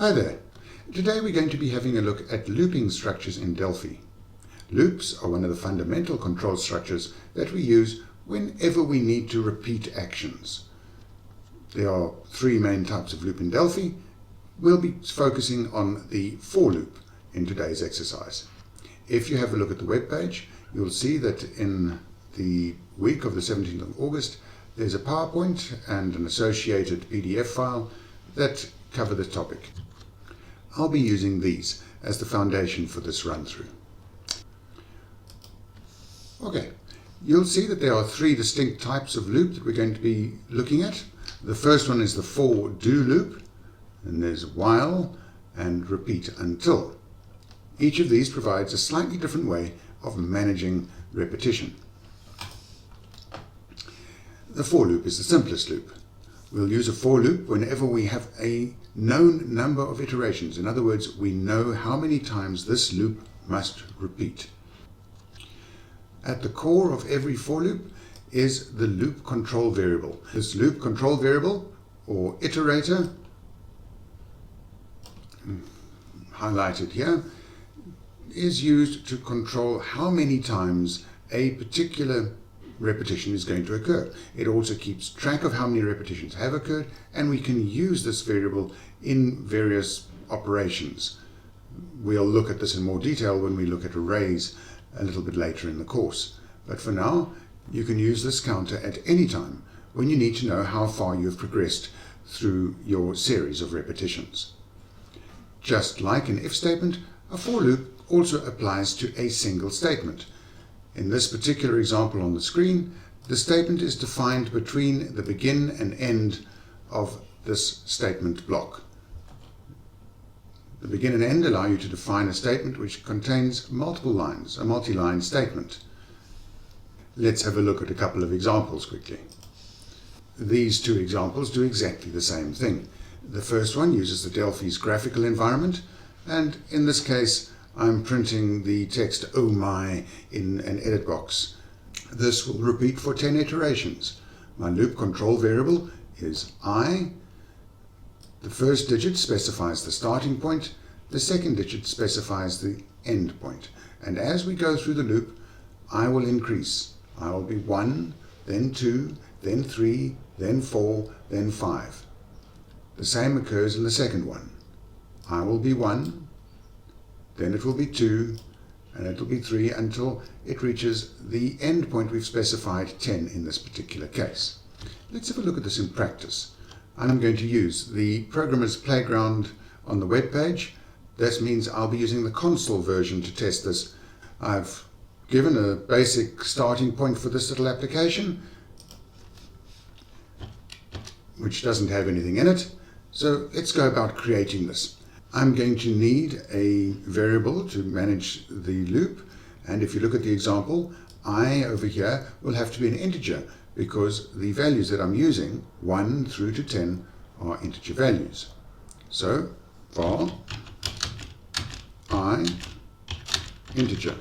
Hi there. Today we're going to be having a look at looping structures in Delphi. Loops are one of the fundamental control structures that we use whenever we need to repeat actions. There are three main types of loop in Delphi. We'll be focusing on the for loop in today's exercise. If you have a look at the web page, you'll see that in the week of the 17th of August, there's a PowerPoint and an associated PDF file that cover the topic. I'll be using these as the foundation for this run-through. Okay, you'll see that there are three distinct types of loop that we're going to be looking at. The first one is the for do loop, and there's while and repeat until. Each of these provides a slightly different way of managing repetition. The for loop is the simplest loop. We'll use a for loop whenever we have a known number of iterations. In other words, we know how many times this loop must repeat. At the core of every for loop is the loop control variable. This loop control variable, or iterator, highlighted here, is used to control how many times a particular repetition is going to occur. It also keeps track of how many repetitions have occurred, and we can use this variable in various operations. We'll look at this in more detail when we look at arrays a little bit later in the course. But for now, you can use this counter at any time when you need to know how far you've progressed through your series of repetitions. Just like an if statement, a for loop also applies to a single statement. In this particular example on the screen, the statement is defined between the begin and end of this statement block. The begin and end allow you to define a statement which contains multiple lines, a multi-line statement. Let's have a look at a couple of examples quickly. These two examples do exactly the same thing. The first one uses the Delphi's graphical environment, and in this case I'm printing the text "oh my" in an edit box. This will repeat for 10 iterations. My loop control variable is I. The first digit specifies the starting point, the second digit specifies the end point. And as we go through the loop, I will increase. I will be 1, then 2, then 3, then 4, then 5. The same occurs in the second one. I will be 1, then it will be 2, and it will be 3 until it reaches the end point we've specified, 10 in this particular case. Let's have a look at this in practice. I'm going to use the Programmer's Playground on the web page. This means I'll be using the console version to test this. I've given a basic starting point for this little application, which doesn't have anything in it. So let's go about creating this. I'm going to need a variable to manage the loop, and if you look at the example, I over here will have to be an integer because the values that I'm using, 1 through to 10, are integer values. So var I integer,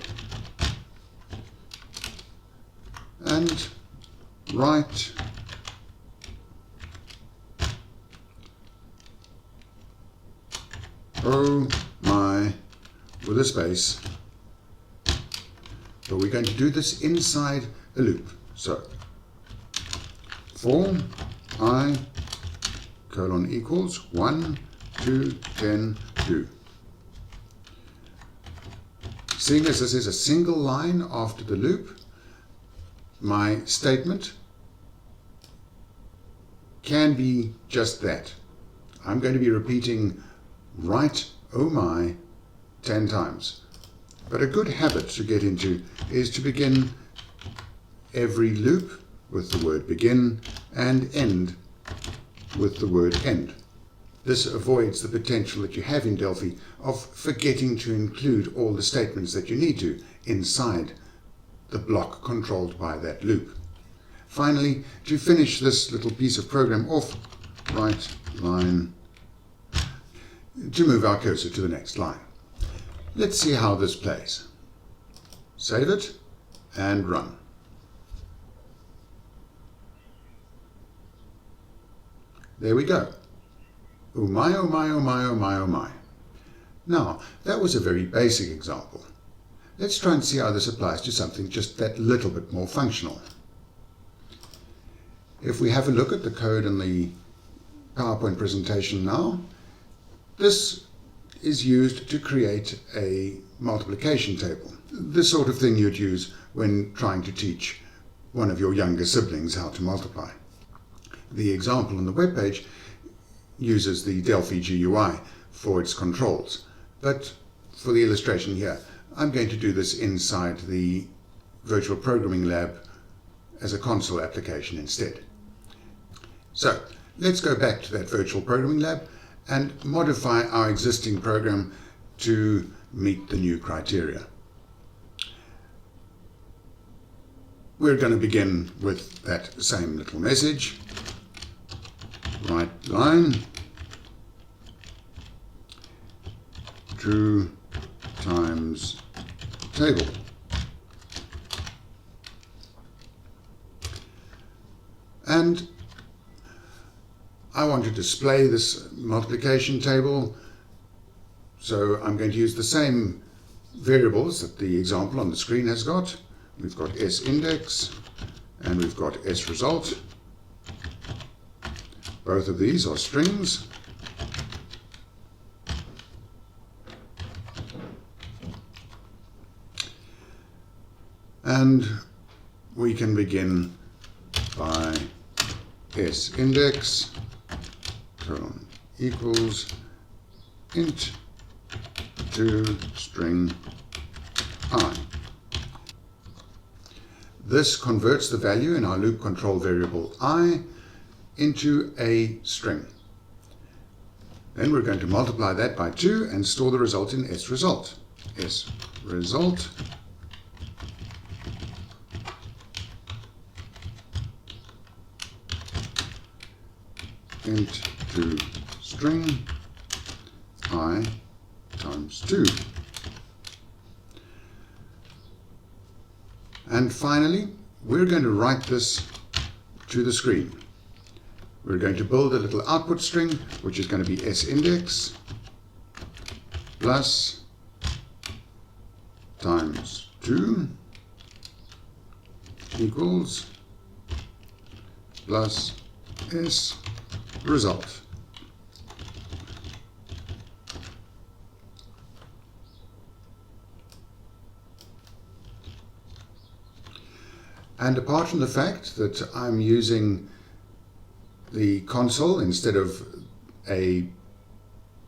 and write oh my with a space, but we're going to do this inside a loop. So for I colon equals 1, 2, 10, do. Seeing as this is a single line after the loop, my statement can be just that. I'm going to be repeating write oh my 10 times. But a good habit to get into is to begin every loop with the word begin and end with the word end. This avoids the potential that you have in Delphi of forgetting to include all the statements that you need to inside the block controlled by that loop. Finally, to finish this little piece of program off, write line to move our cursor to the next line. Let's see how this plays. Save it and run. There we go. Oh my, oh my, oh my, oh my, oh my. Now, that was a very basic example. Let's try and see how this applies to something just that little bit more functional. If we have a look at the code in the PowerPoint presentation now, this is used to create a multiplication table. The sort of thing you'd use when trying to teach one of your younger siblings how to multiply. The example on the web page uses the Delphi GUI for its controls, but for the illustration here, I'm going to do this inside the virtual programming lab as a console application instead. So let's go back to that virtual programming lab and modify our existing program to meet the new criteria. We're going to begin with that same little message. Right line, true times table. And I want to display this multiplication table, so I'm going to use the same variables that the example on the screen has got. We've got sindex and we've got sresult. Both of these are strings. And we can begin by sindex equals int to string I. This converts the value in our loop control variable I into a string. Then we're going to multiply that by 2 and store the result in sresult. Sresult int to string I times 2. And finally, we're going to write this to the screen. We're going to build a little output string, which is going to be sindex plus times 2 equals plus sresult. And apart from the fact that I'm using the console instead of a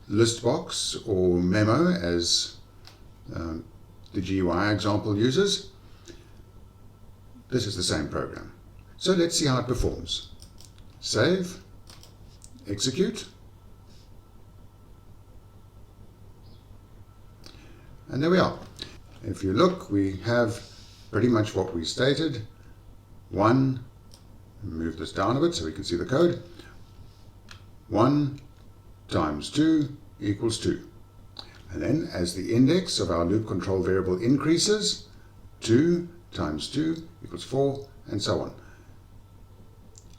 list box or memo as the GUI example uses, this is the same program. So let's see how it performs. Save, execute, and there we are. If you look, we have pretty much what we stated. 1, move this down a bit so we can see the code. 1 times 2 equals 2. And then as the index of our loop control variable increases, 2 times 2 equals 4, and so on.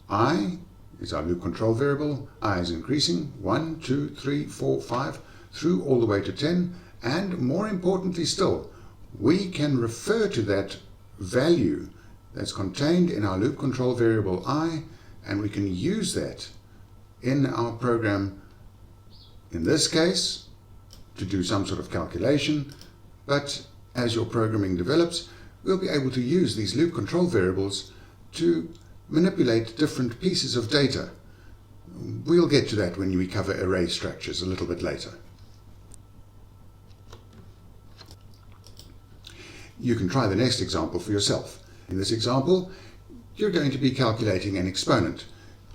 I is our loop control variable. I is increasing 1, 2, 3, 4, 5 through all the way to 10. And more importantly still, we can refer to that value that's contained in our loop control variable I, and we can use that in our program, in this case, to do some sort of calculation. But as your programming develops, we'll be able to use these loop control variables to manipulate different pieces of data. We'll get to that when we cover array structures a little bit later. You can try the next example for yourself. In this example, you're going to be calculating an exponent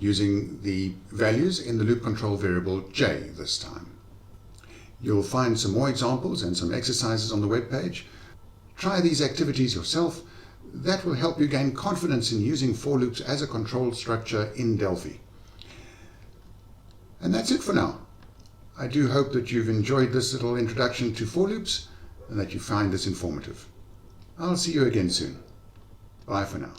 using the values in the loop control variable j this time. You'll find some more examples and some exercises on the web page. Try these activities yourself. That will help you gain confidence in using for loops as a control structure in Delphi. And that's it for now. I do hope that you've enjoyed this little introduction to for loops and that you find this informative. I'll see you again soon. Bye for now.